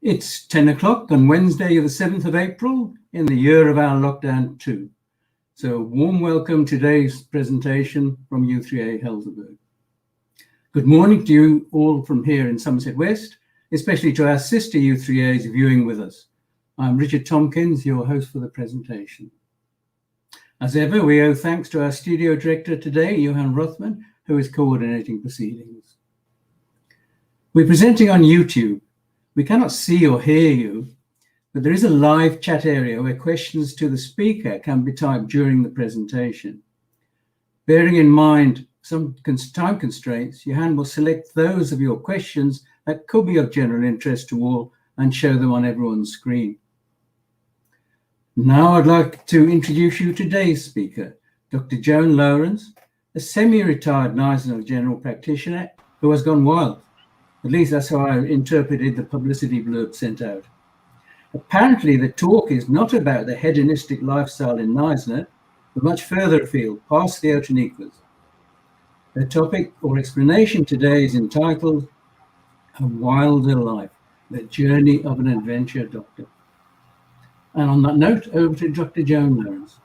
It's 10 o'clock on Wednesday, the 7th of April, in the year of our lockdown 2. So warm welcome to today's presentation from U3A Helderberg. Good morning to you all from here in Somerset West, especially to our sister U3As viewing with us. I'm Richard Tompkins, your host for the presentation. As ever, we owe thanks to our studio director today, Johan Rothman, who is coordinating proceedings. We're presenting on YouTube. We cannot see or hear you, but there is a live chat area where questions to the speaker can be typed during the presentation. Bearing in mind some time constraints, Johan will select those of your questions that could be of general interest to all and show them on everyone's screen. Now I'd like to introduce you to today's speaker, Dr. Joan Louwrens, a semi-retired Neisner general practitioner who has gone wild. At least that's how I interpreted the publicity blurb sent out. Apparently, the talk is not about the hedonistic lifestyle in Neisner, but much further afield, past the Outeniquas. The topic or explanation today is entitled A Wilder Life, the Journey of an Adventure Doctor. And on that note, over to Dr. Joan Louwrens.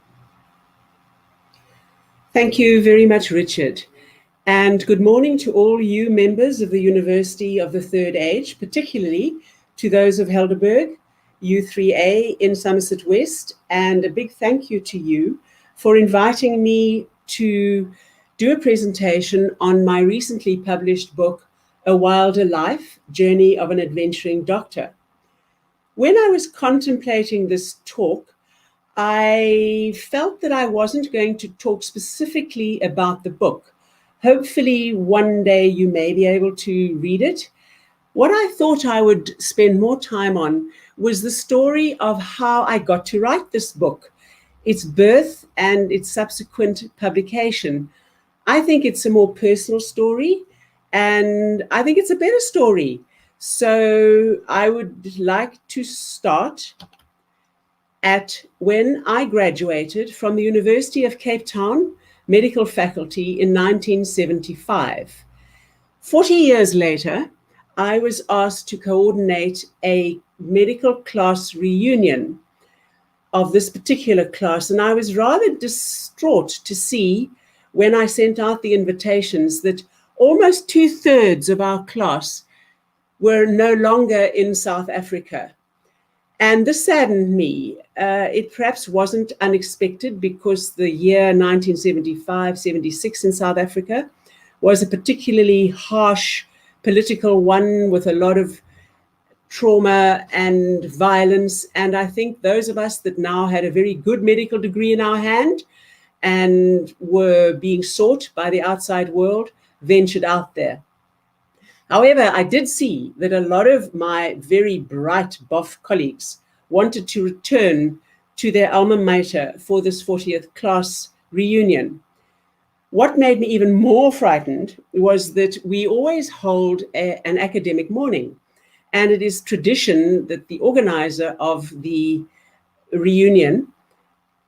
Thank you very much, Richard. And good morning to all you members of the University of the Third Age, particularly to those of Helderberg, U3A in Somerset West, and a big thank you to you for inviting me to do a presentation on my recently published book, A Wilder Life, Journey of an Adventuring Doctor. When I was contemplating this talk, I felt that I wasn't going to talk specifically about the book. Hopefully one day you may be able to read it. What I thought I would spend more time on was the story of how I got to write this book, its birth and its subsequent publication. I think it's a more personal story, and I think it's a better story. So I would like to start at when I graduated from the University of Cape Town medical faculty in 1975. 40 years later, I was asked to coordinate a medical class reunion of this particular class, and I was rather distraught to see when I sent out the invitations that almost 2/3 of our class were no longer in South Africa. And this saddened me. It perhaps wasn't unexpected because the year 1975-76 in South Africa was a particularly harsh political one with a lot of trauma and violence. And I think those of us that now had a very good medical degree in our hand and were being sought by the outside world ventured out there. However, I did see that a lot of my very bright BOF colleagues wanted to return to their alma mater for this 40th class reunion. What made me even more frightened was that we always hold an academic morning, and it is tradition that the organizer of the reunion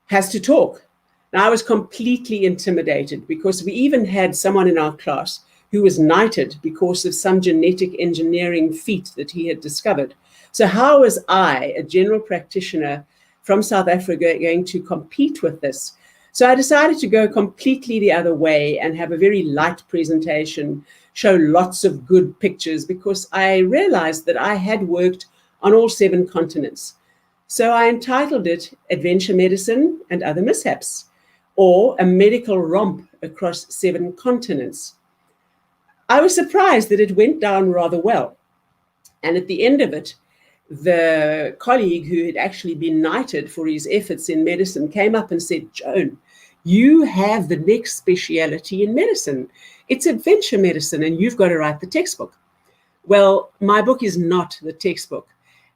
has to talk. Now, I was completely intimidated because we even had someone in our class who was knighted because of some genetic engineering feat that he had discovered. So how was I, a general practitioner from South Africa, going to compete with this? So I decided to go completely the other way and have a very light presentation, show lots of good pictures, because I realized that I had worked on all 7 continents. So I entitled it Adventure Medicine and Other Mishaps, or A Medical Romp Across 7 Continents. I was surprised that it went down rather well. And at the end of it, the colleague who had actually been knighted for his efforts in medicine came up and said, "Joan, you have the next speciality in medicine. It's adventure medicine, and you've got to write the textbook." Well, my book is not the textbook,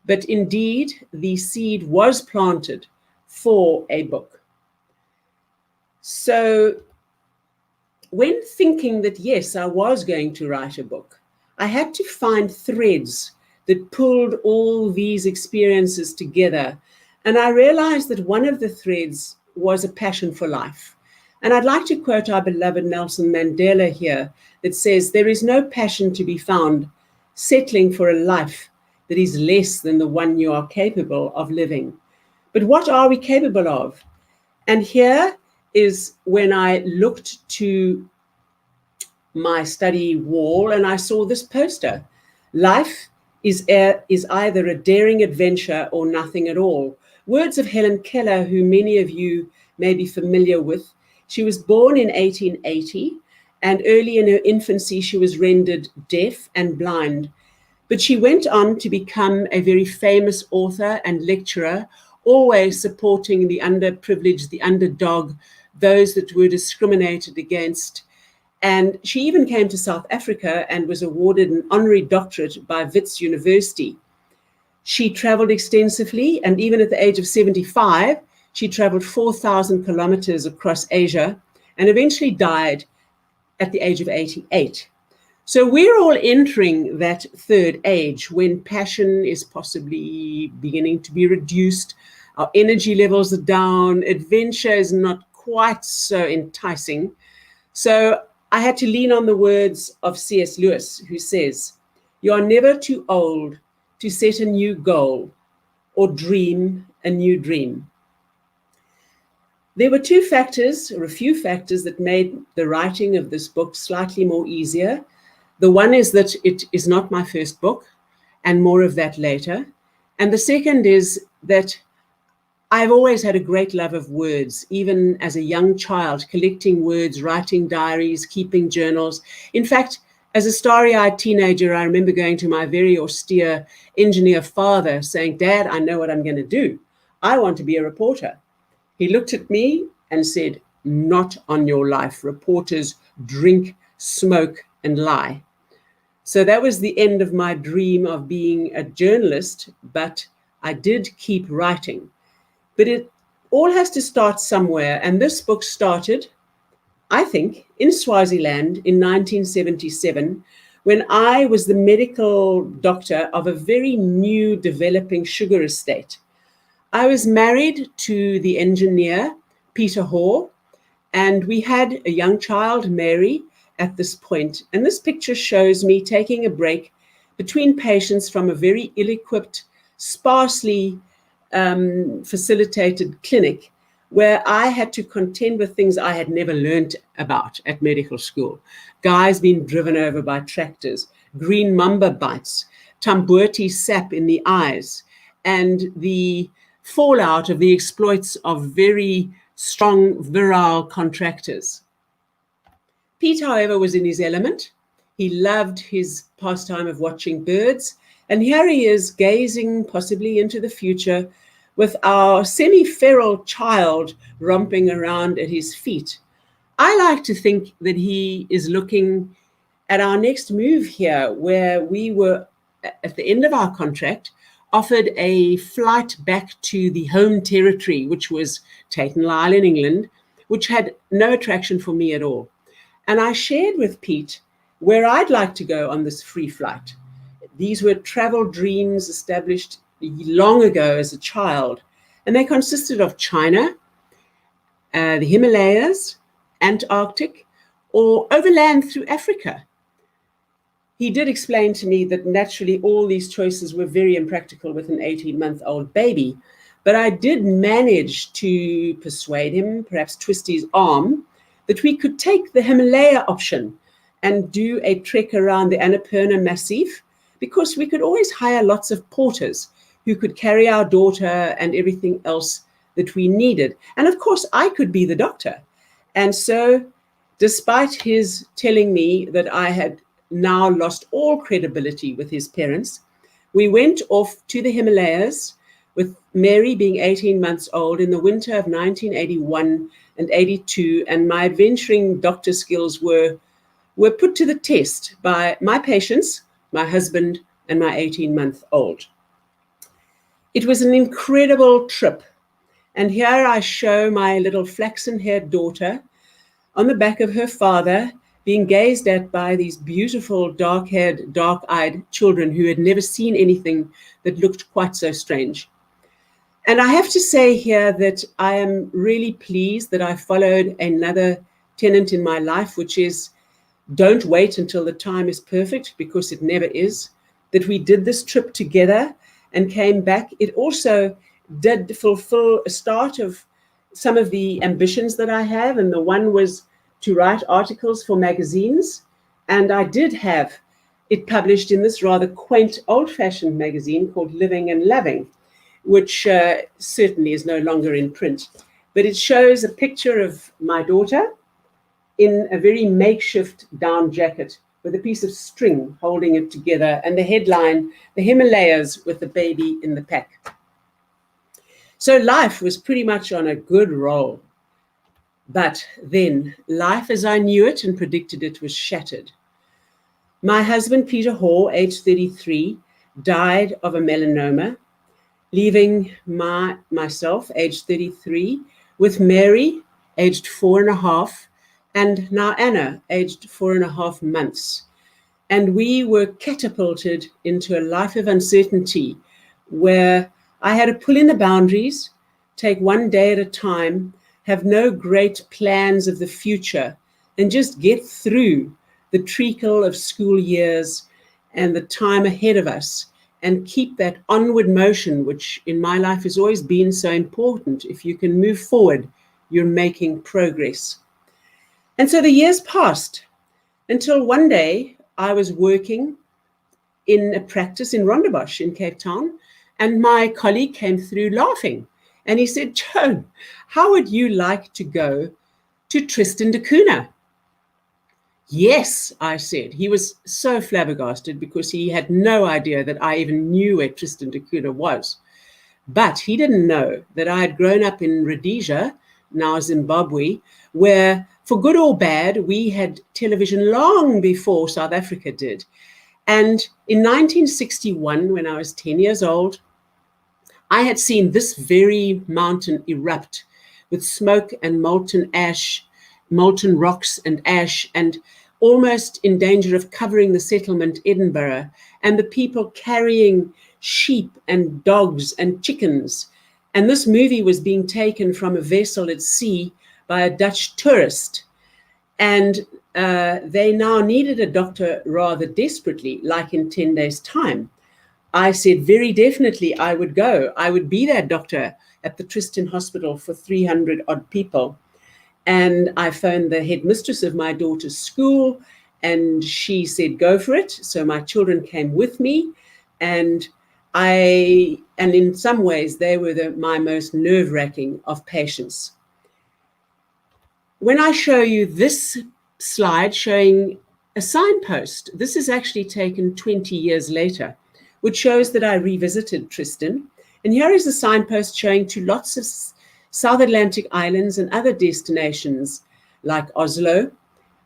but indeed the seed was planted for a book. So when thinking that, yes, I was going to write a book, I had to find threads that pulled all these experiences together. And I realized that one of the threads was a passion for life. And I'd like to quote our beloved Nelson Mandela here that says, "There is no passion to be found settling for a life that is less than the one you are capable of living. But what are we capable of? And here is when I looked to my study wall and I saw this poster. Life is either a daring adventure or nothing at all. Words of Helen Keller, who many of you may be familiar with. She was born in 1880, and early in her infancy she was rendered deaf and blind. But she went on to become a very famous author and lecturer, always supporting the underprivileged, the underdog, those that were discriminated against. And she even came to South Africa and was awarded an honorary doctorate by Wits University. She traveled extensively, and even at the age of 75, she traveled 4,000 kilometers across Asia and eventually died at the age of 88. So we're all entering that third age when passion is possibly beginning to be reduced, our energy levels are down, adventure is not quite so enticing. So I had to lean on the words of C.S. Lewis, who says, "You are never too old to set a new goal or dream a new dream." There were two factors, or a few factors, that made the writing of this book slightly more easier. The one is that it is not my first book, and more of that later. And the second is that I've always had a great love of words, even as a young child, collecting words, writing diaries, keeping journals. In fact, as a starry-eyed teenager, I remember going to my very austere engineer father saying, "Dad, I know what I'm going to do. I want to be a reporter." He looked at me and said, "Not on your life. Reporters drink, smoke, and lie." So that was the end of my dream of being a journalist, but I did keep writing. But it all has to start somewhere. And this book started, I think, in Swaziland in 1977, when I was the medical doctor of a very new developing sugar estate. I was married to the engineer, Peter Hoare, and we had a young child, Mary, at this point. And this picture shows me taking a break between patients from a very ill-equipped, sparsely facilitated clinic where I had to contend with things I had never learned about at medical school. Guys being driven over by tractors, green mamba bites, tambuerti sap in the eyes, and the fallout of the exploits of very strong, virile contractors. Pete, however, was in his element. He loved his pastime of watching birds. And here he is gazing possibly into the future with our semi-feral child romping around at his feet. I like to think that he is looking at our next move here, where we were, at the end of our contract, offered a flight back to the home territory, which was Taten Lyle in England, which had no attraction for me at all. And I shared with Pete where I'd like to go on this free flight. These were travel dreams established long ago as a child, and they consisted of China, the Himalayas, Antarctic, or overland through Africa. He did explain to me that naturally all these choices were very impractical with an 18-month-old baby, but I did manage to persuade him, perhaps twist his arm, that we could take the Himalaya option and do a trek around the Annapurna Massif, because we could always hire lots of porters who could carry our daughter and everything else that we needed. And of course, I could be the doctor. And so, despite his telling me that I had now lost all credibility with his parents, we went off to the Himalayas, with Mary being 18 months old, in the winter of 1981 and 82. And my adventuring doctor skills were put to the test by my patients, my husband, and my 18-month-old. It was an incredible trip. And here I show my little flaxen-haired daughter on the back of her father, being gazed at by these beautiful dark-haired, dark-eyed children who had never seen anything that looked quite so strange. And I have to say here that I am really pleased that I followed another tenet in my life, which is don't wait until the time is perfect, because it never is. that we did this trip together and came back. It also did fulfill a start of some of the ambitions that I have, and the one was to write articles for magazines, and I did have it published in this rather quaint old-fashioned magazine called Living and Loving, which certainly is no longer in print. But it shows a picture of my daughter in a very makeshift down jacket with a piece of string holding it together, and the headline, "The Himalayas with the baby in the pack." So life was pretty much on a good roll. But then life as I knew it and predicted it was shattered. My husband, Peter Hall, aged 33, died of a melanoma, leaving myself, aged 33, with Mary, aged 4.5, and now Anna, aged 4.5 months. And we were catapulted into a life of uncertainty where I had to pull in the boundaries, take one day at a time, have no great plans of the future, and just get through the treacle of school years and the time ahead of us, and keep that onward motion, which in my life has always been so important. If you can move forward, you're making progress. And so the years passed until one day I was working in a practice in Rondebosch in Cape Town, and my colleague came through laughing. And he said, "Joan, how would you like to go to Tristan da Cunha?" "Yes," I said. He was so flabbergasted because he had no idea that I even knew where Tristan da Cunha was. But he didn't know that I had grown up in Rhodesia, now Zimbabwe, where, for good or bad, we had television long before South Africa did. And in 1961, when I was 10 years old, I had seen this very mountain erupt with smoke and molten ash, molten rocks and ash, and almost in danger of covering the settlement Edinburgh, and the people carrying sheep and dogs and chickens. And this movie was being taken from a vessel at sea by a Dutch tourist. And they now needed a doctor rather desperately, like in 10 days' time. I said very definitely I would go. I would be that doctor at the Tristan Hospital for 300 odd people. And I phoned the headmistress of my daughter's school, and she said, "Go for it." So my children came with me, and in some ways they were my most nerve-wracking of patients. When I show you this slide showing a signpost, this is actually taken 20 years later, which shows that I revisited Tristan. And here is a signpost showing to lots of South Atlantic islands and other destinations like Oslo,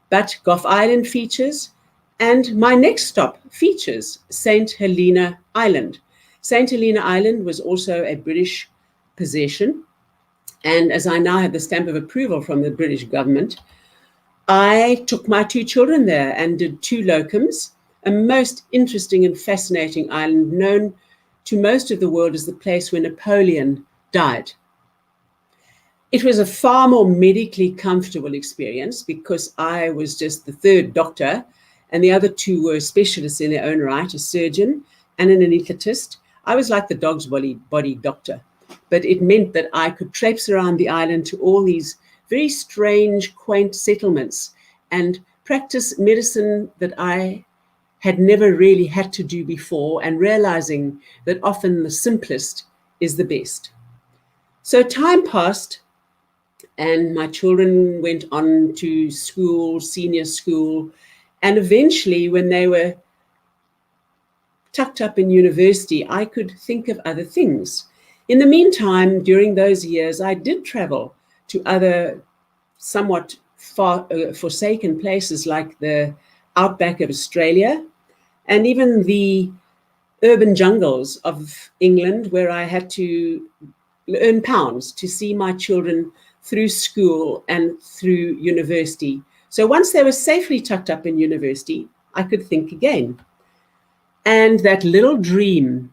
but Gough Island features, and my next stop features St. Helena Island. St. Helena Island was also a British possession, and as I now have the stamp of approval from the British government, I took my 2 children there and did 2 locums, a most interesting and fascinating island known to most of the world as the place where Napoleon died. It was a far more medically comfortable experience because I was just the 3rd doctor, and the other 2 were specialists in their own right, a surgeon and an anaesthetist. I was like the dog's body doctor, but it meant that I could traipse around the island to all these very strange, quaint settlements and practice medicine that I had never really had to do before, and realizing that often the simplest is the best. So time passed, and my children went on to school, senior school, and eventually when they were tucked up in university, I could think of other things. In the meantime, during those years, I did travel to other somewhat forsaken places like the outback of Australia, and even the urban jungles of England, where I had to earn pounds to see my children through school and through university. So once they were safely tucked up in university, I could think again. And that little dream,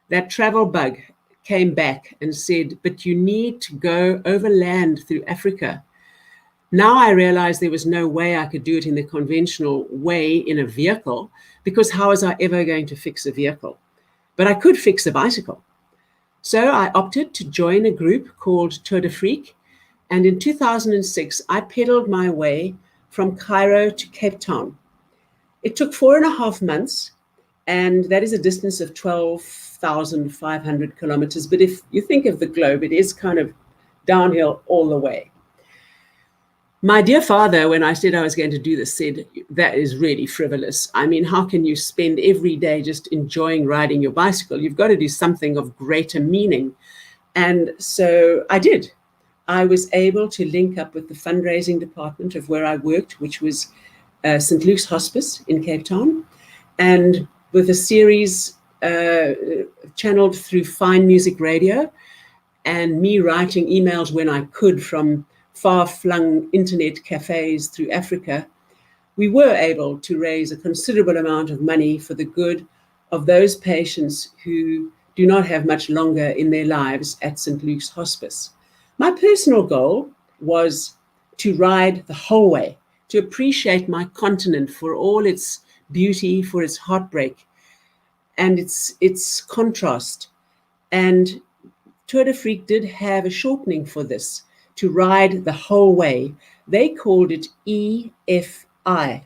that travel bug, came back and said, "But you need to go overland through Africa. Now I realized there was no way I could do it in the conventional way in a vehicle, because how was I ever going to fix a vehicle? But I could fix a bicycle. So I opted to join a group called Tour de Freak. And in 2006, I pedaled my way from Cairo to Cape Town. It took 4.5 months, and that is a distance of 12,500 kilometers. But if you think of the globe, it is kind of downhill all the way. My dear father, when I said I was going to do this, said, that is really frivolous. I mean, how can you spend every day just enjoying riding your bicycle? You've got to do something of greater meaning. And so I did. I was able to link up with the fundraising department of where I worked, which was St. Luke's Hospice in Cape Town, and with a series channeled through Fine Music Radio, and me writing emails when I could from far-flung internet cafes through Africa, we were able to raise a considerable amount of money for the good of those patients who do not have much longer in their lives at St. Luke's Hospice. My personal goal was to ride the whole way, to appreciate my continent for all its beauty, for its heartbreak, and its contrast. And Tour de Freak did have a shortening for this, to ride the whole way. They called it EFI.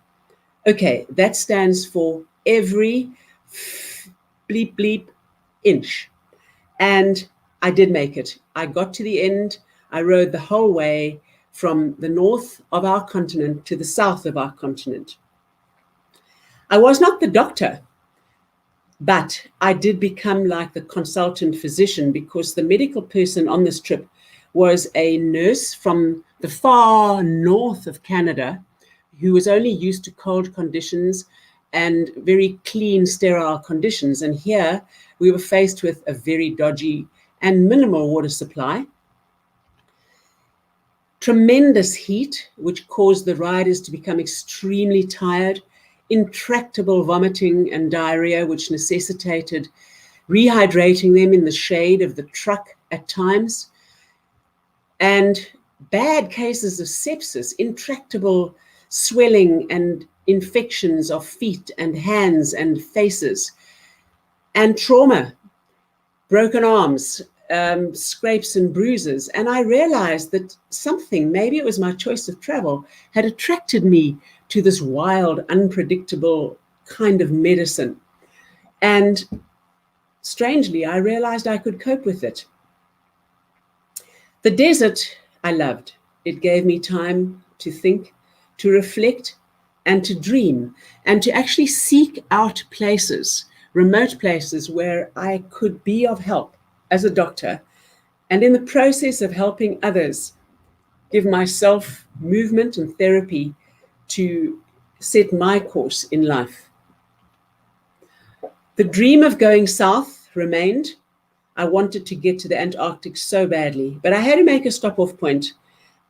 Okay, that stands for every bleep bleep inch. And I did make it. I got to the end. I rode the whole way from the north of our continent to the south of our continent. I was not the doctor, but I did become like the consultant physician, because the medical person on this trip was a nurse from the far north of Canada who was only used to cold conditions and very clean, sterile conditions. And here we were faced with a very dodgy and minimal water supply, tremendous heat, which caused the riders to become extremely tired, intractable vomiting and diarrhea, which necessitated rehydrating them in the shade of the truck at times, and bad cases of sepsis, intractable swelling and infections of feet and hands and faces, and trauma, broken arms, scrapes and bruises. And I realized that something, maybe it was my choice of travel, had attracted me to this wild, unpredictable kind of medicine. And strangely, I realized I could cope with it. The desert I loved. It gave me time to think, to reflect, and to dream, and to actually seek out places, remote places where I could be of help as a doctor, and in the process of helping others, give myself movement and therapy to set my course in life. The dream of going south remained. I wanted to get to the Antarctic so badly, but I had to make a stop-off point,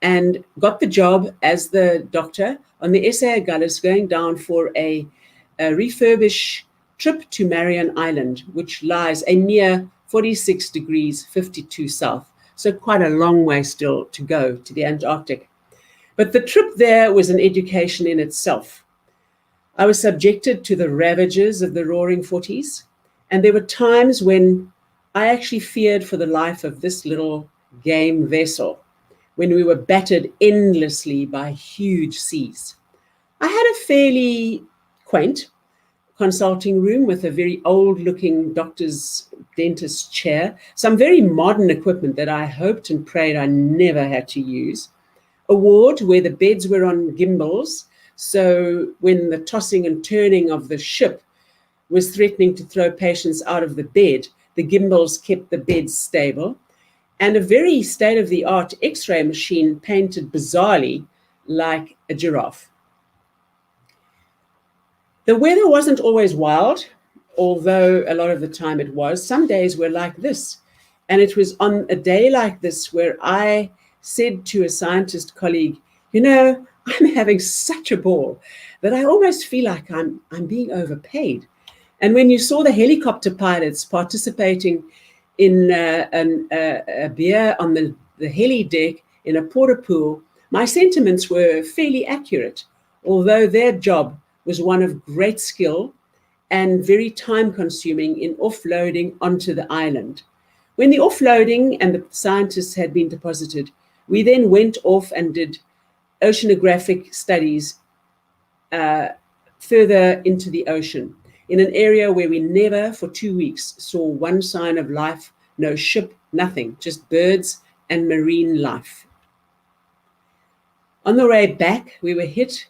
and got the job as the doctor on the SA Agulhas, going down for a refurbished trip to Marion Island, which lies a mere 46 degrees 52 south. So quite a long way still to go to the Antarctic. But the trip there was an education in itself. I was subjected to the ravages of the Roaring Forties, and there were times when I actually feared for the life of this little game vessel, when we were battered endlessly by huge seas. I had a fairly quaint consulting room with a very old-looking doctor's dentist chair, some very modern equipment that I hoped and prayed I never had to use, a ward where the beds were on gimbals, so when the tossing and turning of the ship was threatening to throw patients out of the bed, the gimbals kept the beds stable, and a very state-of-the-art X-ray machine painted bizarrely like a giraffe. The weather wasn't always wild, although a lot of the time it was. Some days were like this. And it was on a day like this where I said to a scientist colleague, you know, I'm having such a ball that I almost feel like I'm being overpaid. And when you saw the helicopter pilots participating in a beer on the heli deck in a porta pool, My sentiments were fairly accurate, although their job was one of great skill and very time-consuming in offloading onto the island. When the offloading and the scientists had been deposited, we then went off and did oceanographic studies further into the ocean, in an area where we never for 2 weeks saw one sign of life, no ship, nothing, just birds and marine life. On the way back, we were hit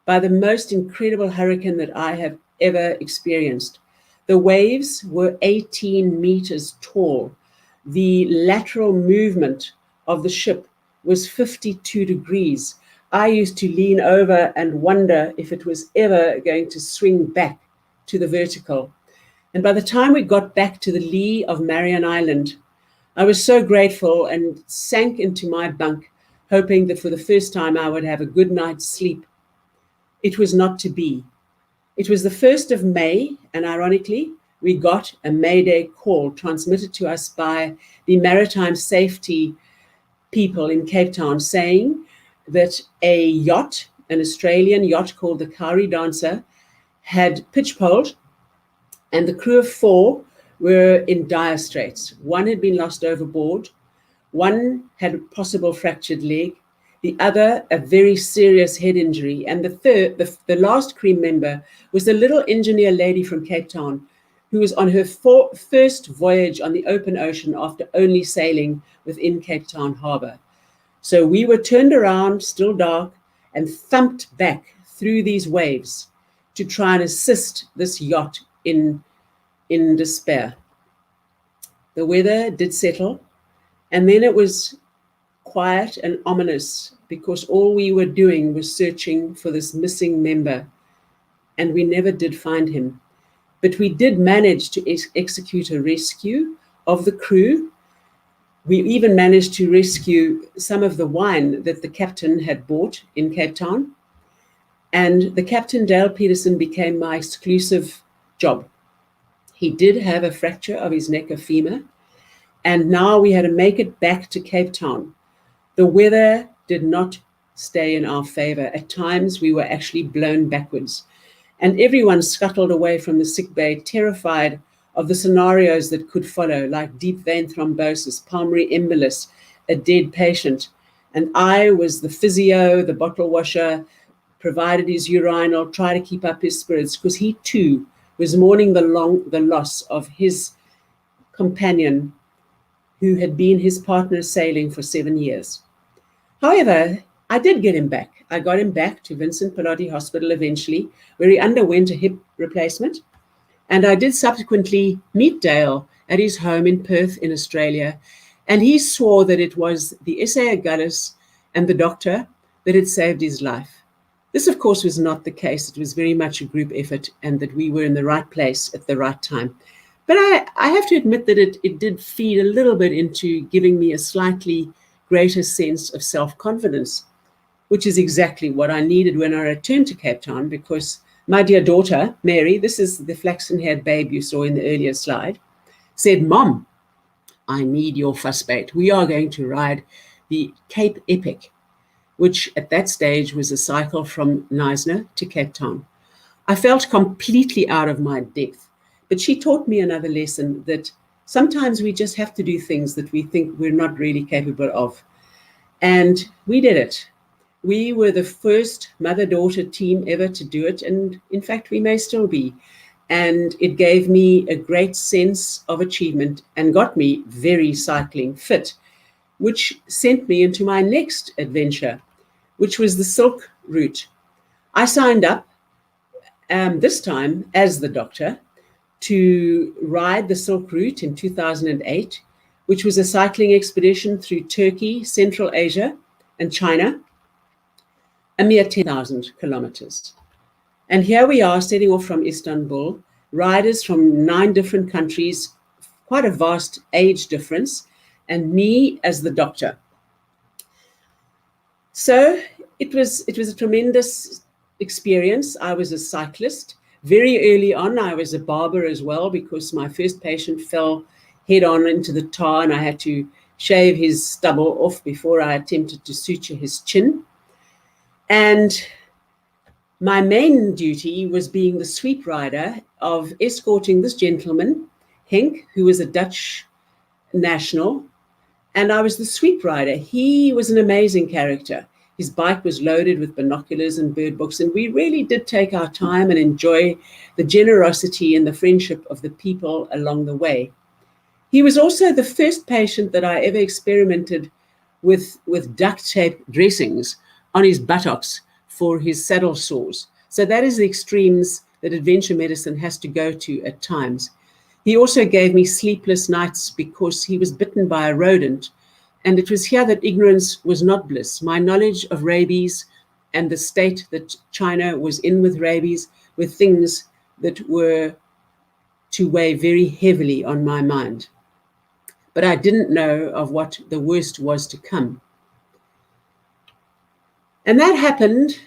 by the most incredible hurricane that I have ever experienced. The waves were 18 meters tall. The lateral movement of the ship was 52 degrees. I used to lean over and wonder if it was ever going to swing back to the vertical. And by the time we got back to the lee of Marion Island, I was so grateful and sank into my bunk, hoping that for the first time I would have a good night's sleep. It was not to be. It was the 1st of May, and ironically, we got a Mayday call transmitted to us by the maritime safety people in Cape Town saying that a yacht, an Australian yacht called the Kauri Dancer, had pitch-poled, and the crew of 4 were in dire straits. 1 had been lost overboard, 1 had a possible fractured leg, the other a very serious head injury, and the last crew member was the little engineer lady from Cape Town who was on her first voyage on the open ocean after only sailing within Cape Town harbour. So we were turned around, still dark, and thumped back through these waves to try and assist this yacht in despair. The weather did settle, and then it was quiet and ominous because all we were doing was searching for this missing member, and we never did find him. But we did manage to execute a rescue of the crew. We even managed to rescue some of the wine that the captain had bought in Cape Town. And the captain, Dale Peterson, became my exclusive job. He did have a fracture of his neck of femur, and now we had to make it back to Cape Town. The weather did not stay in our favor. At times, we were actually blown backwards. And everyone scuttled away from the sick bay, terrified of the scenarios that could follow, like deep vein thrombosis, pulmonary embolus, a dead patient. And I was the physio, the bottle washer, provided his urinal, tried to keep up his spirits, because he too was mourning the loss of his companion who had been his partner sailing for 7 years. However, I did get him back. I got him back to Vincent Pallotti Hospital eventually, where he underwent a hip replacement. And I did subsequently meet Dale at his home in Perth in Australia. And he swore that it was the SA Agulhas and the doctor that had saved his life. This, of course, was not the case. It was very much a group effort, and that we were in the right place at the right time. But I have to admit that it did feed a little bit into giving me a slightly greater sense of self-confidence, which is exactly what I needed when I returned to Cape Town, because my dear daughter, Mary, this is the flaxen-haired babe you saw in the earlier slide, said, "Mom, I need your fussbait. We are going to ride the Cape Epic," which at that stage was a cycle from Knysna to Cape Town. I felt completely out of my depth, but she taught me another lesson, that sometimes we just have to do things that we think we're not really capable of. And we did it. We were the first mother-daughter team ever to do it, and in fact, we may still be. And it gave me a great sense of achievement and got me very cycling fit, which sent me into my next adventure, which was the Silk Route. I signed up, this time as the doctor, to ride the Silk Route in 2008, which was a cycling expedition through Turkey, Central Asia, and China, a mere 10,000 kilometers. And here we are, setting off from Istanbul, riders from 9 different countries, quite a vast age difference, and me as the doctor. So it was a tremendous experience. I was a cyclist. Very early on, I was a barber as well, because my first patient fell head on into the tar and I had to shave his stubble off before I attempted to suture his chin. And my main duty was being the sweep rider of escorting this gentleman, Henk, who was a Dutch national, and I was the sweep rider. He was an amazing character. His bike was loaded with binoculars and bird books, and we really did take our time and enjoy the generosity and the friendship of the people along the way. He was also the first patient that I ever experimented with duct tape dressings on his buttocks for his saddle sores. So that is the extremes that adventure medicine has to go to at times. He also gave me sleepless nights because he was bitten by a rodent. And it was here that ignorance was not bliss. My knowledge of rabies and the state that China was in with rabies were things that were to weigh very heavily on my mind. But I didn't know of what the worst was to come. And that happened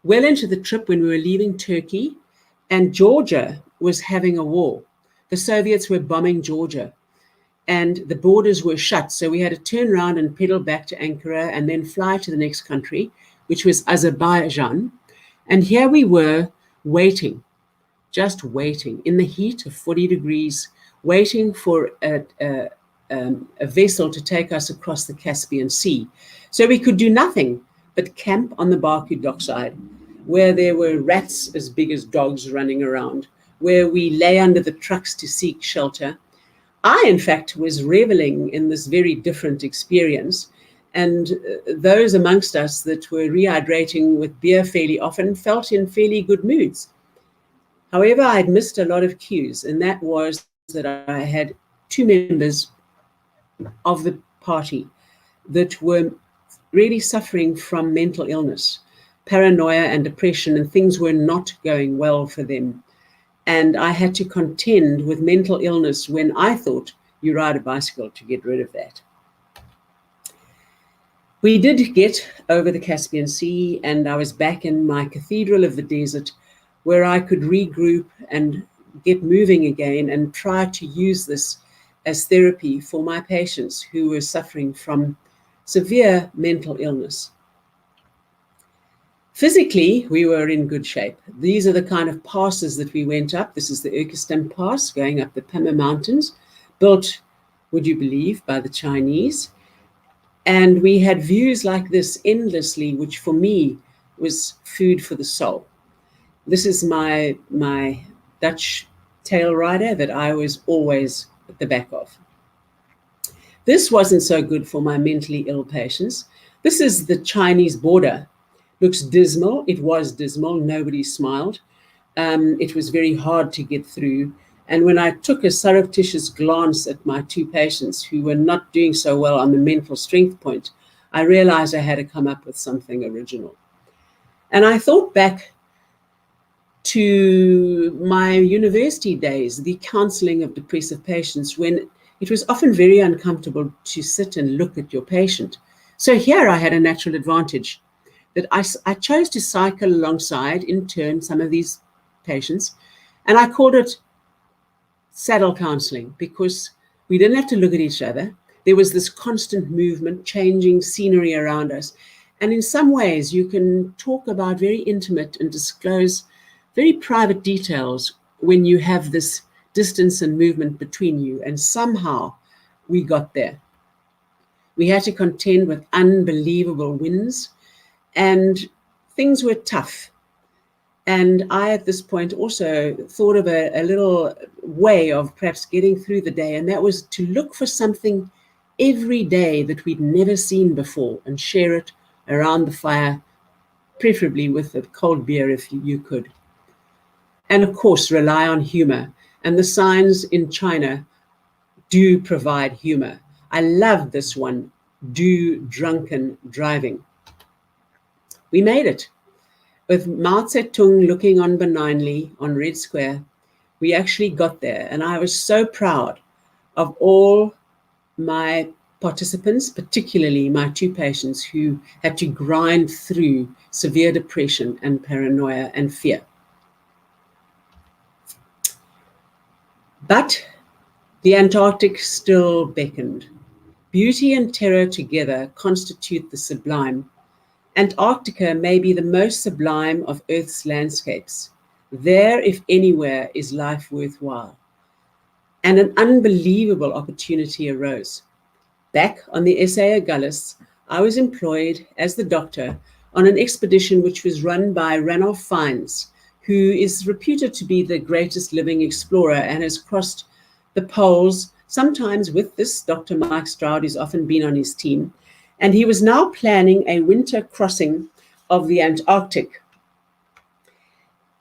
well into the trip when we were leaving Turkey, and Georgia was having a war. The Soviets were bombing Georgia, and the borders were shut. So we had to turn around and pedal back to Ankara and then fly to the next country, which was Azerbaijan. And here we were waiting, just waiting in the heat of 40 degrees, waiting for a vessel to take us across the Caspian Sea. So we could do nothing but camp on the Baku dockside, where there were rats as big as dogs running around, where we lay under the trucks to seek shelter. I, in fact, was reveling in this very different experience. And those amongst us that were rehydrating with beer fairly often felt in fairly good moods. However, I'd missed a lot of cues, and that was that I had two members of the party that were really suffering from mental illness, paranoia and depression, and things were not going well for them. And I had to contend with mental illness when I thought you ride a bicycle to get rid of that. We did get over the Caspian Sea, and I was back in my cathedral of the desert where I could regroup and get moving again and try to use this as therapy for my patients who were suffering from severe mental illness. Physically, we were in good shape. These are the kind of passes that we went up. This is the Urkestam Pass, going up the Pima Mountains, built, would you believe, by the Chinese. And we had views like this endlessly, which for me was food for the soul. This is my Dutch tail rider that I was always at the back of. This wasn't so good for my mentally ill patients. This is the Chinese border. Looks dismal. It was dismal. Nobody smiled. It was very hard to get through. And when I took a surreptitious glance at my two patients who were not doing so well on the mental strength point, I realized I had to come up with something original. And I thought back to my university days, the counseling of depressive patients, when it was often very uncomfortable to sit and look at your patient. So here I had a natural advantage that I chose to cycle alongside, in turn, some of these patients, and I called it saddle counseling because we didn't have to look at each other. There was this constant movement, changing scenery around us. And in some ways, you can talk about very intimate and disclose very private details when you have this distance and movement between you. And somehow we got there. We had to contend with unbelievable winds, and things were tough. And I, at this point, also thought of a little way of perhaps getting through the day, and that was to look for something every day that we'd never seen before and share it around the fire, preferably with a cold beer if you could. And of course, rely on humor. And the signs in China do provide humor. I love this one, do drunken driving. We made it. With Mao Zedong looking on benignly on Red Square, we actually got there. And I was so proud of all my participants, particularly my two patients who had to grind through severe depression and paranoia and fear. But the Antarctic still beckoned. Beauty and terror together constitute the sublime. Antarctica may be the most sublime of Earth's landscapes. There, if anywhere, is life worthwhile. And an unbelievable opportunity arose. Back on the S.A. Agulhas, I was employed as the doctor on an expedition which was run by Ranulph Fiennes, who is reputed to be the greatest living explorer and has crossed the poles, sometimes with this Dr. Mike Stroud, who's often been on his team. And he was now planning a winter crossing of the Antarctic.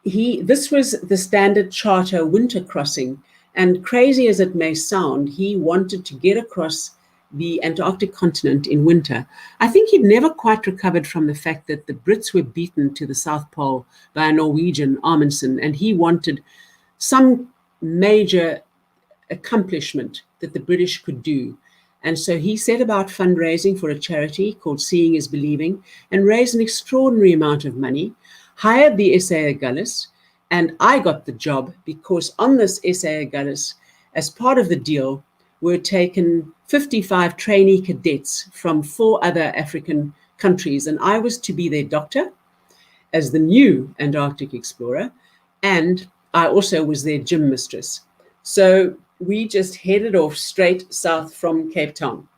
This was the standard charter winter crossing, and crazy as it may sound, he wanted to get across the Antarctic continent in winter. I think he'd never quite recovered from the fact that the Brits were beaten to the South Pole by a Norwegian, Amundsen, and he wanted some major accomplishment that the British could do. And so he set about fundraising for a charity called Seeing is Believing and raised an extraordinary amount of money, hired the S.A. Agulhas, and I got the job because on this S.A. Agulhas, as part of the deal, were taken 55 trainee cadets from 4 other African countries, and I was to be their doctor as the new Antarctic explorer, and I also was their gym mistress. So we just headed off straight south from Cape Town.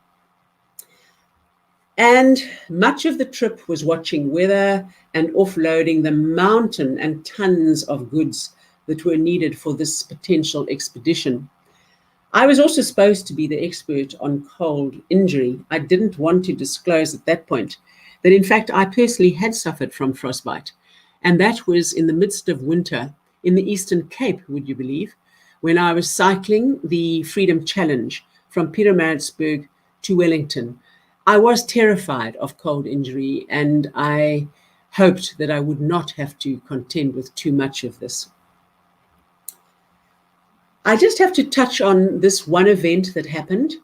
And much of the trip was watching weather and offloading the mountain and tons of goods that were needed for this potential expedition. I was also supposed to be the expert on cold injury. I didn't want to disclose at that point that, in fact, I personally had suffered from frostbite. And that was in the midst of winter in the Eastern Cape, would you believe, when I was cycling the Freedom Challenge from Pietermaritzburg to Wellington. I was terrified of cold injury, and I hoped that I would not have to contend with too much of this. I just have to touch on this one event that happened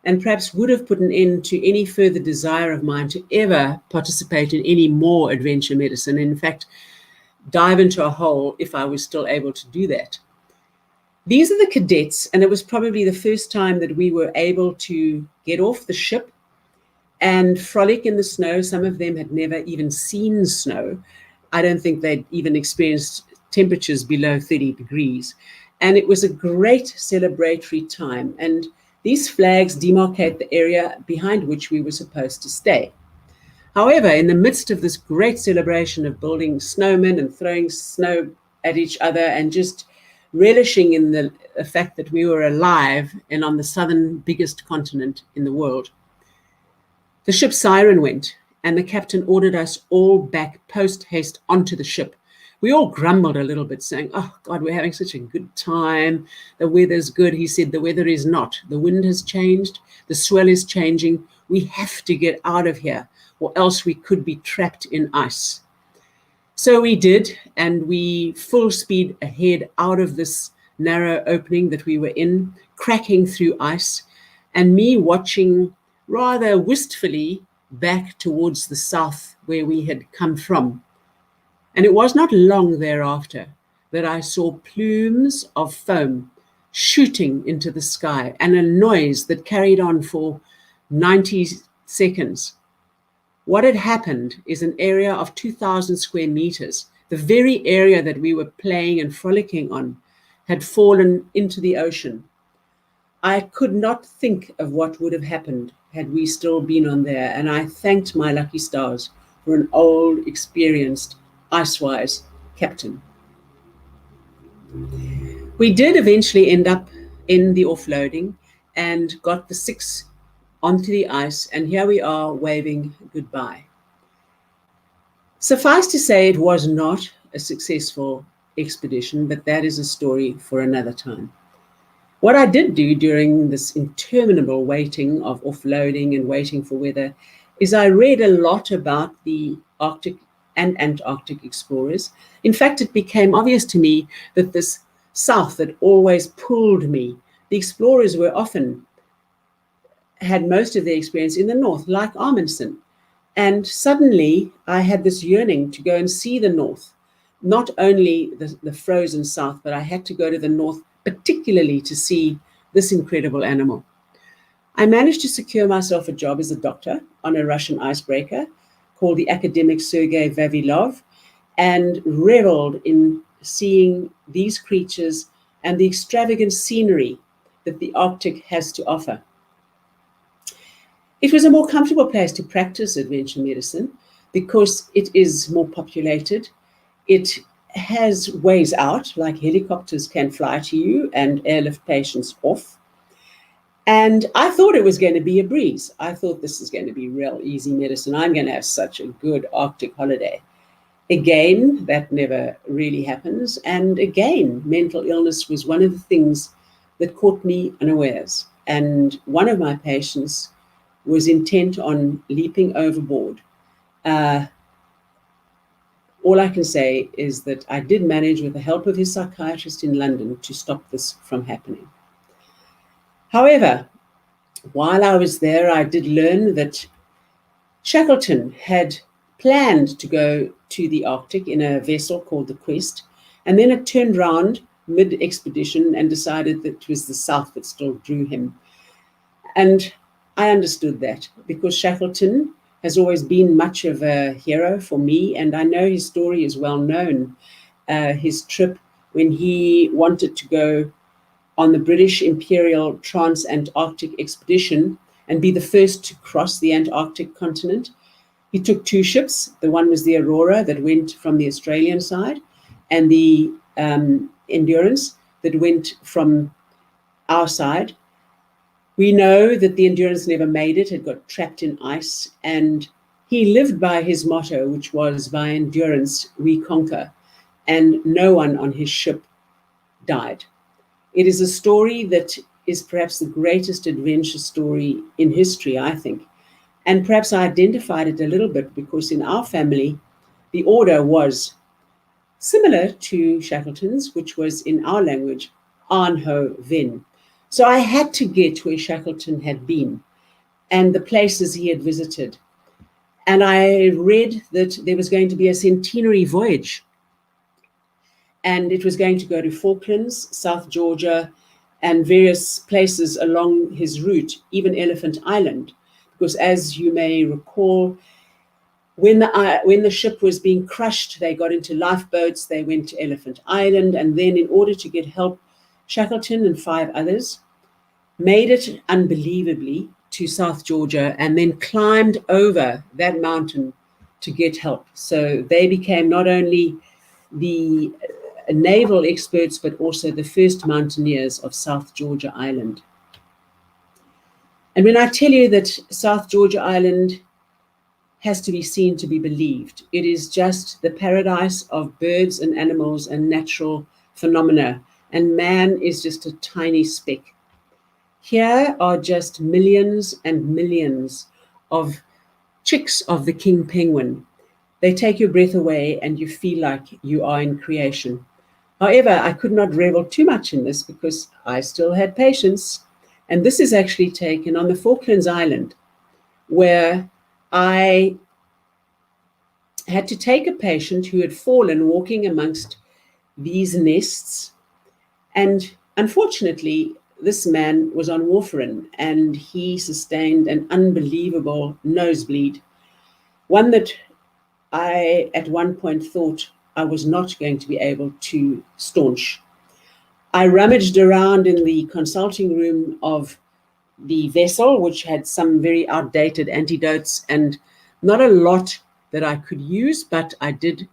and perhaps would have put an end to any further desire of mine to ever participate in any more adventure medicine. In fact, dive into a hole if I was still able to do that. These are the cadets, and it was probably the first time that we were able to get off the ship and frolic in the snow. Some of them had never even seen snow. I don't think they'd even experienced temperatures below 30 degrees. And it was a great celebratory time. And these flags demarcate the area behind which we were supposed to stay. However, in the midst of this great celebration of building snowmen and throwing snow at each other and just relishing in the fact that we were alive and on the southern biggest continent in the world, the ship's siren went and the captain ordered us all back post-haste onto the ship. We all grumbled a little bit, saying, "Oh, God, we're having such a good time. The weather's good." He said, "The weather is not. The wind has changed. The swell is changing. We have to get out of here, or else we could be trapped in ice." So we did, and we full speed ahead out of this narrow opening that we were in, cracking through ice, and me watching rather wistfully back towards the south where we had come from. And it was not long thereafter that I saw plumes of foam shooting into the sky and a noise that carried on for 90 seconds. What had happened is an area of 2,000 square meters, the very area that we were playing and frolicking on, had fallen into the ocean. I could not think of what would have happened had we still been on there, and I thanked my lucky stars for an old, experienced, ice-wise captain. We did eventually end up in the offloading and got the 6 onto the ice, and here we are waving goodbye. Suffice to say, it was not a successful expedition, but that is a story for another time. What I did do during this interminable waiting of offloading and waiting for weather is I read a lot about the Arctic and Antarctic explorers. In fact, it became obvious to me that this south that always pulled me, the explorers were often had most of their experience in the north, like Amundsen. And suddenly I had this yearning to go and see the north, not only the frozen south, but I had to go to the north, particularly to see this incredible animal. I managed to secure myself a job as a doctor on a Russian icebreaker called the academic Sergei Vavilov, and reveled in seeing these creatures and the extravagant scenery that the Arctic has to offer. It was a more comfortable place to practice adventure medicine because it is more populated. It has ways out, like helicopters can fly to you and airlift patients off. And I thought it was going to be a breeze. I thought this is going to be real easy medicine. I'm going to have such a good Arctic holiday. Again, that never really happens. And again, mental illness was one of the things that caught me unawares. And one of my patients was intent on leaping overboard. All I can say is that I did manage, with the help of his psychiatrist in London, to stop this from happening. However, while I was there, I did learn that Shackleton had planned to go to the Arctic in a vessel called the Quest, and then it turned round mid-expedition and decided that it was the South that still drew him. And I understood that because Shackleton has always been much of a hero for me, and I know his story is well known. His trip when he wanted to go on the British Imperial Trans-Antarctic Expedition and be the first to cross the Antarctic continent. He took two ships. The one was the Aurora that went from the Australian side, and the Endurance that went from our side. We know that the Endurance never made it. It got trapped in ice, and he lived by his motto, which was, "By endurance we conquer," and no one on his ship died. It is a story that is perhaps the greatest adventure story in history, I think. And perhaps I identified it a little bit because in our family, the order was similar to Shackleton's, which was in our language, An Ho Ven. So I had to get where Shackleton had been and the places he had visited. And I read that there was going to be a Centenary Voyage. And it was going to go to Falklands, South Georgia, and various places along his route, even Elephant Island. Because as you may recall, when the ship was being crushed, they got into lifeboats, they went to Elephant Island, and then in order to get help, Shackleton and 5 others made it unbelievably to South Georgia and then climbed over that mountain to get help. So they became not only the naval experts, but also the first mountaineers of South Georgia Island. And when I tell you that South Georgia Island has to be seen to be believed, it is just the paradise of birds and animals and natural phenomena, and man is just a tiny speck. Here are just millions and millions of chicks of the king penguin. They take your breath away and you feel like you are in creation. However, I could not revel too much in this because I still had patience. And this is actually taken on the Falklands Island, where I had to take a patient who had fallen walking amongst these nests. And unfortunately, this man was on warfarin and he sustained an unbelievable nosebleed, one that I at one point thought I was not going to be able to staunch. I rummaged around in the consulting room of the vessel, which had some very outdated antidotes and not a lot that I could use, but I did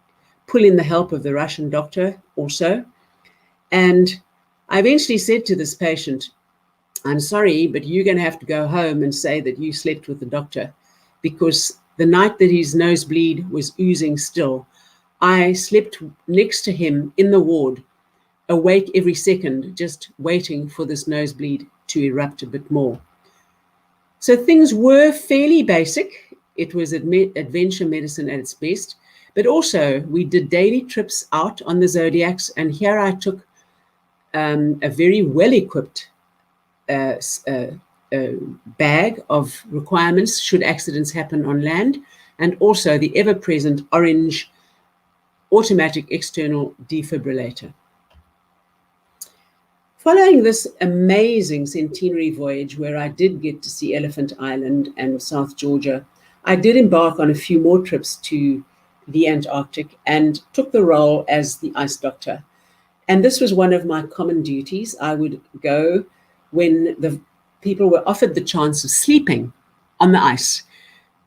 pull in the help of the Russian doctor also. And I eventually said to this patient, "I'm sorry, but you're going to have to go home and say that you slept with the doctor," because the night that his nosebleed was oozing still, I slept next to him in the ward, awake every second, just waiting for this nosebleed to erupt a bit more. So things were fairly basic. It was adventure medicine at its best, but also we did daily trips out on the Zodiacs, and here I took a very well-equipped bag of requirements should accidents happen on land, and also the ever-present orange automatic external defibrillator. Following this amazing Centenary Voyage, where I did get to see Elephant Island and South Georgia, I did embark on a few more trips to the Antarctic and took the role as the ice doctor. And this was one of my common duties. I would go when the people were offered the chance of sleeping on the ice.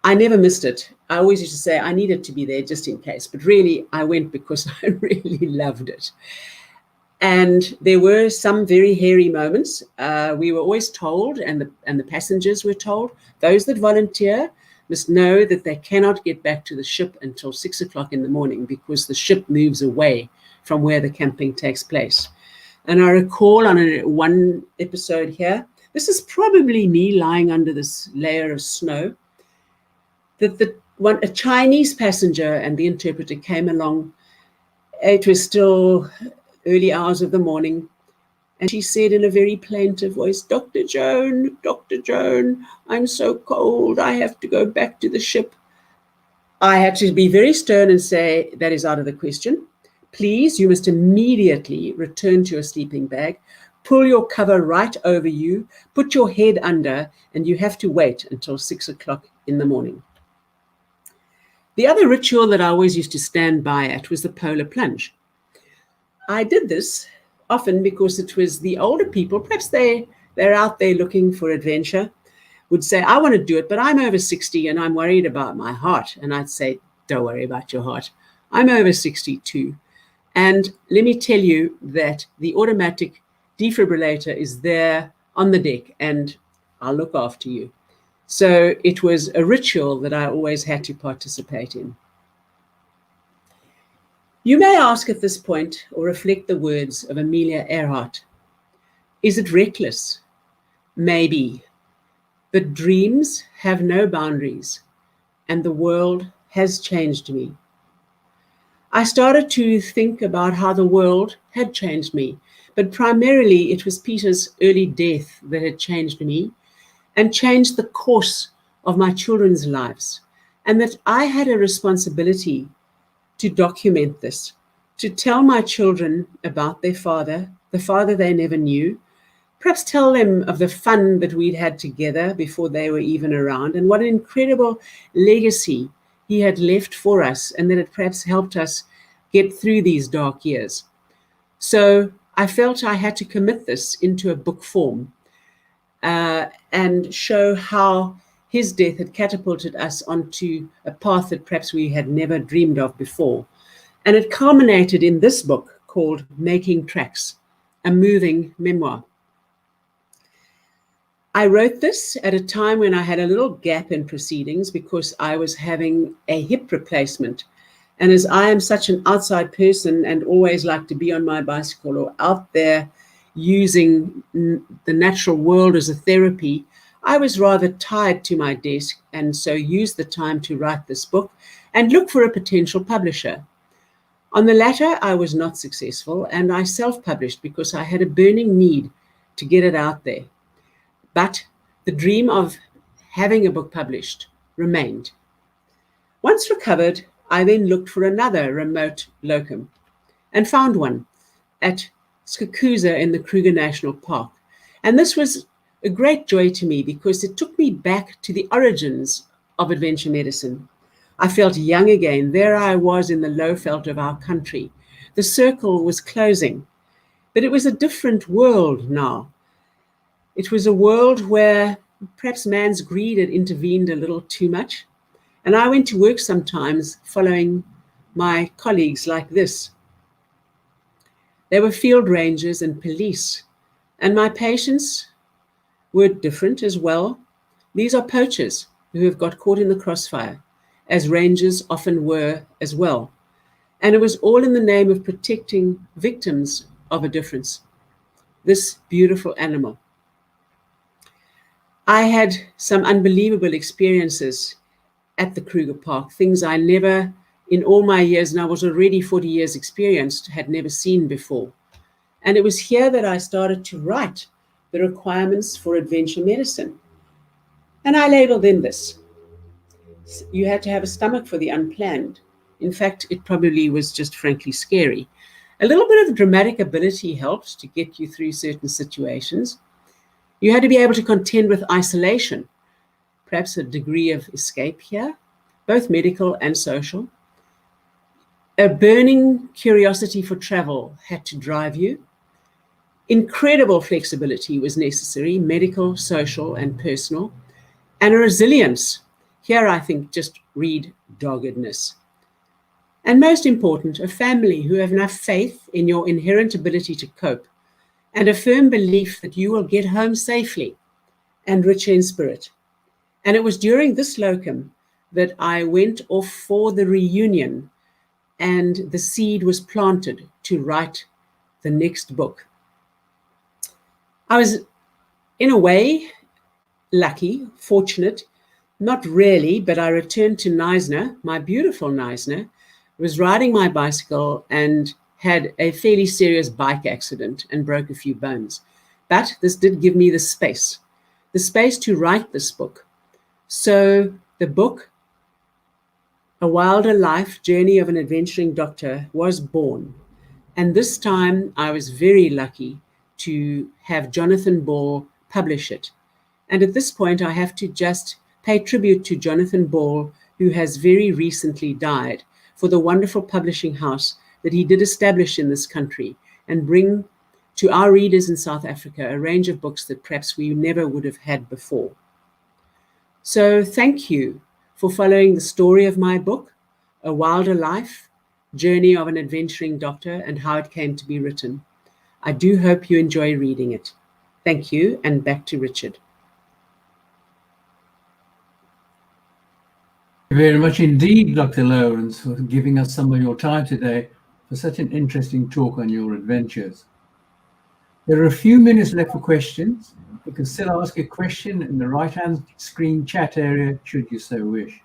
I never missed it. I always used to say I needed to be there just in case, but really I went because I really loved it. And there were some very hairy moments. We were always told, and the passengers were told, those that volunteer must know that they cannot get back to the ship until 6 o'clock in the morning because the ship moves away from where the camping takes place. And I recall on one episode here, this is probably me lying under this layer of snow, that a Chinese passenger and the interpreter came along. It was still early hours of the morning, and she said in a very plaintive voice, Dr. Joan, I'm so cold, I have to go back to the ship. I had to be very stern and say, that is out of the question. Please, you must immediately return to your sleeping bag, pull your cover right over you, put your head under, and you have to wait until 6 o'clock in the morning. The other ritual that I always used to stand by at was the Polar Plunge. I did this often because it was the older people, perhaps they're out there looking for adventure, would say, I want to do it, but I'm over 60 and I'm worried about my heart. And I'd say, don't worry about your heart. I'm over 62. And let me tell you that the automatic defibrillator is there on the deck and I'll look after you. So it was a ritual that I always had to participate in. You may ask at this point, or reflect the words of Amelia Earhart, is it reckless? Maybe. But dreams have no boundaries, and the world has changed me. I started to think about how the world had changed me, but primarily it was Peter's early death that had changed me and changed the course of my children's lives, and that I had a responsibility to document this, to tell my children about their father, the father they never knew, perhaps tell them of the fun that we'd had together before they were even around, and what an incredible legacy he had left for us, and that it perhaps helped us get through these dark years. So I felt I had to commit this into a book form and show how his death had catapulted us onto a path that perhaps we had never dreamed of before. And it culminated in this book called Making Tracks, a moving memoir. I wrote this at a time when I had a little gap in proceedings because I was having a hip replacement. And as I am such an outside person and always like to be on my bicycle or out there using the natural world as a therapy, I was rather tied to my desk, and so used the time to write this book and look for a potential publisher. On the latter, I was not successful, and I self-published because I had a burning need to get it out there. But the dream of having a book published remained. Once recovered, I then looked for another remote locum and found one at Skukuza in the Kruger National Park. And this was a great joy to me because it took me back to the origins of adventure medicine. I felt young again. There I was in the low veld of our country. The circle was closing, but it was a different world now. It was a world where perhaps man's greed had intervened a little too much. And I went to work sometimes following my colleagues like this. They were field rangers and police, and my patients were different as well. These are poachers who have got caught in the crossfire, as rangers often were as well. And it was all in the name of protecting victims of a difference, this beautiful animal. I had some unbelievable experiences at the Kruger Park, things I never, in all my years, and I was already 40 years experienced, had never seen before. And it was here that I started to write the requirements for adventure medicine. And I labeled them this. You had to have a stomach for the unplanned. In fact, it probably was just frankly scary. A little bit of dramatic ability helped to get you through certain situations. You had to be able to contend with isolation, perhaps a degree of escape here, both medical and social. A burning curiosity for travel had to drive you. Incredible flexibility was necessary, medical, social, and personal. And a resilience. Here, I think, just read doggedness. And most important, a family who have enough faith in your inherent ability to cope and a firm belief that you will get home safely and rich in spirit. And it was during this locum that I went off for the reunion and the seed was planted to write the next book. I was, in a way, lucky, fortunate, not really, but I returned to Knysna, my beautiful Knysna, was riding my bicycle and had a fairly serious bike accident and broke a few bones. But this did give me the space to write this book. So the book, A Wilder Life, Journey of an Adventuring Doctor, was born. And this time I was very lucky to have Jonathan Ball publish it. And at this point, I have to just pay tribute to Jonathan Ball, who has very recently died, for the wonderful publishing house that he did establish in this country and bring to our readers in South Africa a range of books that perhaps we never would have had before. So thank you for following the story of my book, A Wilder Life, Journey of an Adventuring Doctor, and how it came to be written. I do hope you enjoy reading it. Thank you, and back to Richard. Thank you very much indeed, Dr. Louwrens, for giving us some of your time today for such an interesting talk on your adventures. There are a few minutes left for questions. You can still ask a question in the right-hand screen chat area, should you so wish.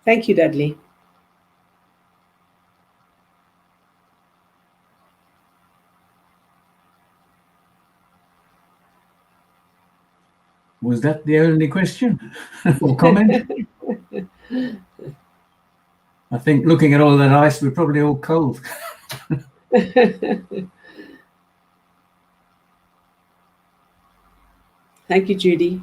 Thank you, Dudley. Was that the only question or comment? I think looking at all that ice, we're probably all cold. Thank you, Judy.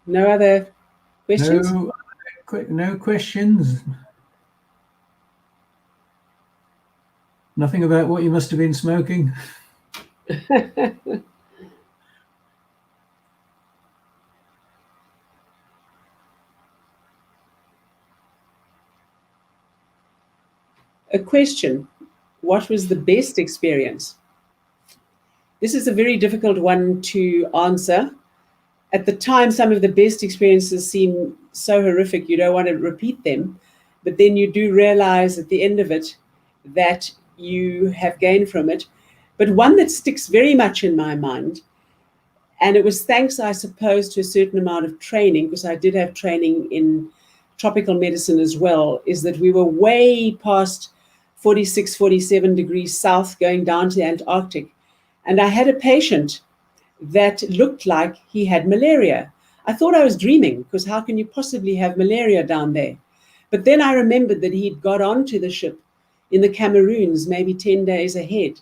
No other questions? No questions. Nothing about what you must have been smoking. A question: what was the best experience? This is a very difficult one to answer. At the time, some of the best experiences seem so horrific you don't want to repeat them, but then you do realize at the end of it that you have gained from it. But one that sticks very much in my mind, and it was thanks, I suppose, to a certain amount of training, because I did have training in tropical medicine as well, is that we were way past 46, 47 degrees south going down to the Antarctic. And I had a patient that looked like he had malaria. I thought I was dreaming, because how can you possibly have malaria down there? But then I remembered that he'd got onto the ship in the Cameroons, maybe 10 days ahead.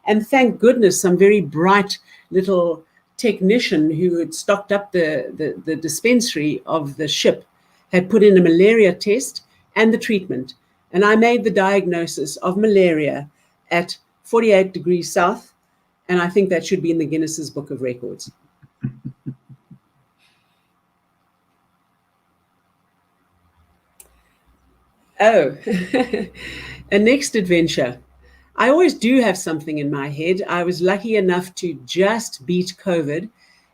And thank goodness, some very bright little technician who had stocked up the dispensary of the ship had put in a malaria test and the treatment. And I made the diagnosis of malaria at 48 degrees south. And I think that should be in the Guinness's Book of Records. Oh, a next adventure. I always do have something in my head. I was lucky enough to just beat COVID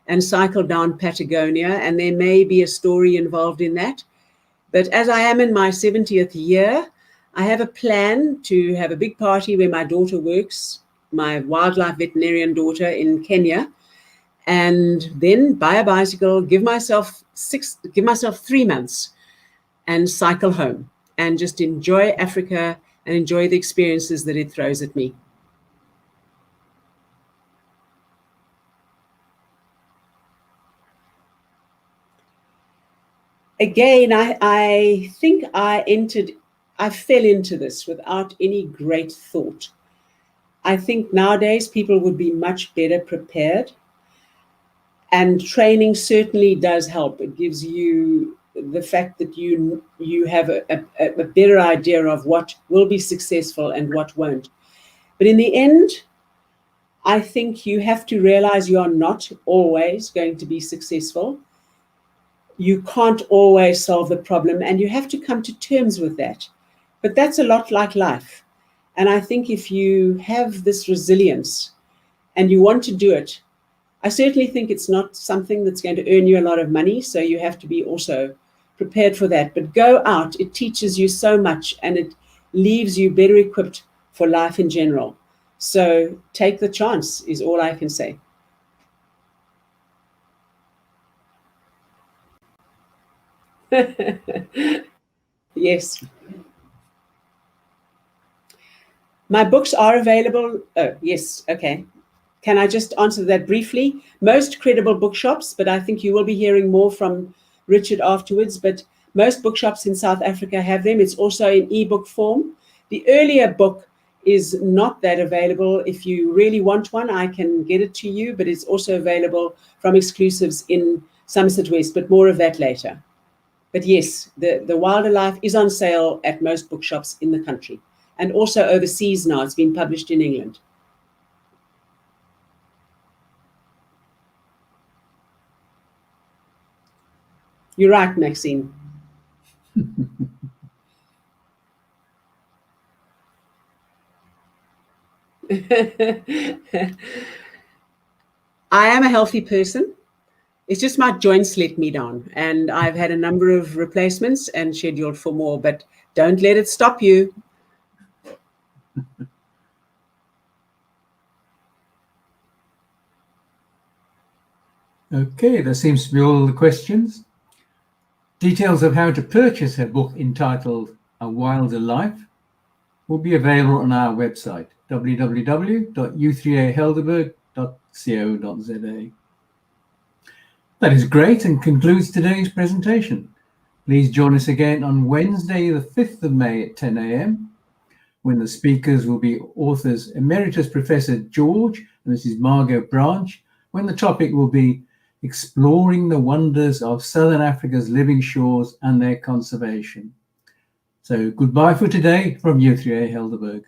and cycle down Patagonia, and there may be a story involved in that. But as I am in my 70th year, I have a plan to have a big party where my daughter works, my wildlife veterinarian daughter in Kenya, and then buy a bicycle, give myself 3 months and cycle home and just enjoy Africa and enjoy the experiences that it throws at me. Again, I think I fell into this without any great thought. I think nowadays people would be much better prepared, and training certainly does help. It gives you the fact that you have a better idea of what will be successful and what won't. But in the end, I think you have to realize you are not always going to be successful. You can't always solve the problem, and you have to come to terms with that. But that's a lot like life. And I think if you have this resilience and you want to do it, I certainly think it's not something that's going to earn you a lot of money, so you have to be also prepared for that. But go out, it teaches you so much, and it leaves you better equipped for life in general. So take the chance is all I can say. Yes. My books are available. Oh, yes. Okay. Can I just answer that briefly? Most credible bookshops, but I think you will be hearing more from Richard afterwards, but most bookshops in South Africa have them. It's also in ebook form. The earlier book is not that available. If you really want one, I can get it to you, but it's also available from exclusives in Somerset West, but more of that later. But yes, the Wilder Life is on sale at most bookshops in the country, and also overseas now. It's been published in England. You're right, Maxine. I am a healthy person. It's just my joints let me down, and I've had a number of replacements and scheduled for more, but don't let it stop you. Okay, that seems to be all the questions. Details of how to purchase her book entitled A Wilder Life will be available on our website, www.u3ahelderberg.co.za. That is great and concludes today's presentation. Please join us again on Wednesday, the 5th of May at 10 a.m, when the speakers will be authors Emeritus Professor George and Mrs. Margot Branch, when the topic will be exploring the wonders of Southern Africa's living shores and their conservation. So goodbye for today from U3A Helderberg.